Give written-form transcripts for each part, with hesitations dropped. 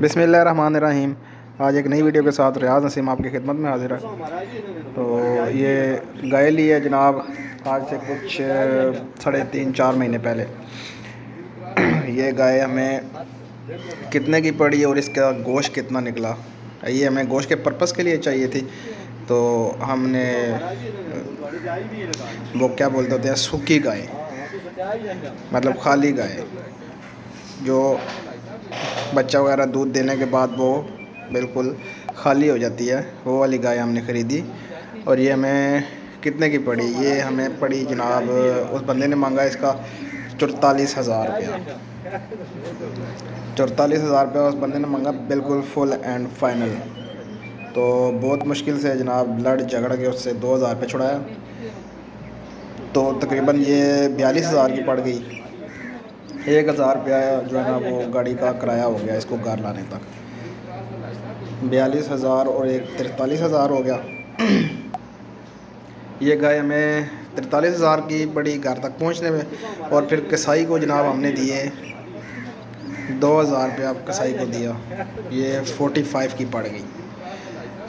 बिस्मिल्लाहिर्रहमानिर्रहीम। आज एक नई वीडियो के साथ रियाज नसीम आपकी खिदमत में हाजिर है। तो ये गाय ली है जनाब आज से कुछ 3.5-4 महीने पहले। ये गाय हमें कितने की पड़ी और इसका गोश्त कितना निकला, ये हमें गोश्त के पर्पज़ के लिए चाहिए थी। तो हमने वो क्या बोलते होते हैं, सूखी गाय, मतलब खाली गाय जो बच्चा वगैरह दूध देने के बाद वो बिल्कुल खाली हो जाती है, वो वाली गाय हमने ख़रीदी। और ये हमें कितने की पड़ी, ये हमें पड़ी जनाब, उस बंदे ने मांगा इसका 44,000 रुपया। 44,000 रुपया उस बंदे ने मांगा, बिल्कुल फुल एंड फाइनल। तो बहुत मुश्किल से जनाब लड़ झगड़ के उससे 2,000 रुपये छुड़ाया। तो तकरीबन ये 42,000 की पड़ गई। 1,000 रुपया जो है ना वो गाड़ी का किराया हो गया इसको घर लाने तक। 42,000 और एक 43,000 हो गया। ये गाय हमें 43,000 की पड़ी घर तक पहुंचने में। और फिर कसाई को जनाब हमने दिए 2,000 रुपया कसाई को दिया। ये 45 की पड़ गई,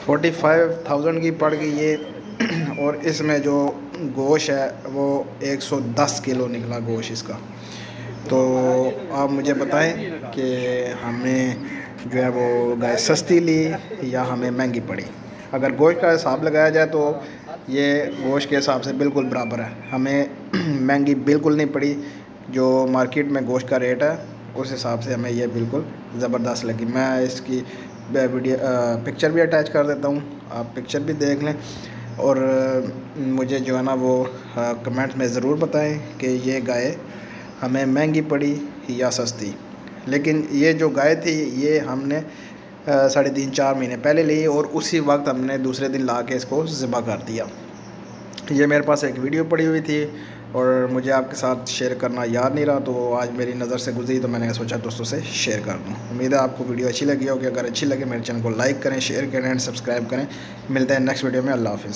45,000 की पड़ गई ये। और इसमें जो गोश्त है वो 110 किलो निकला गोश्त इसका। तो आप मुझे बताएं कि हमें जो है वो गाय सस्ती ली या हमें महंगी पड़ी। अगर गोश्त का हिसाब लगाया जाए तो ये गोश्त के हिसाब से बिल्कुल बराबर है, हमें महंगी बिल्कुल नहीं पड़ी। जो मार्केट में गोश्त का रेट है उस हिसाब से हमें ये बिल्कुल ज़बरदस्त लगी। मैं इसकी वीडियो पिक्चर भी अटैच कर देता हूँ, आप पिक्चर भी देख लें। और मुझे जो है ना वो कमेंट में ज़रूर बताएं कि ये गाय हमें महंगी पड़ी या सस्ती। लेकिन ये जो गाय थी ये हमने 3.5-4 महीने पहले ली और उसी वक्त हमने दूसरे दिन ला के इसको ज़िबा कर दिया। ये मेरे पास एक वीडियो पड़ी हुई थी और मुझे आपके साथ शेयर करना याद नहीं रहा, तो आज मेरी नज़र से गुजरी तो मैंने सोचा दोस्तों से शेयर कर दूँ। उम्मीद है आपको वीडियो अच्छी लगी होगी। अगर अच्छी लगे मेरे चैनल को लाइक करें, शेयर करें एंड सब्सक्राइब करें। मिलते हैं नेक्स्ट वीडियो में। अल्लाह हाफ़िज़।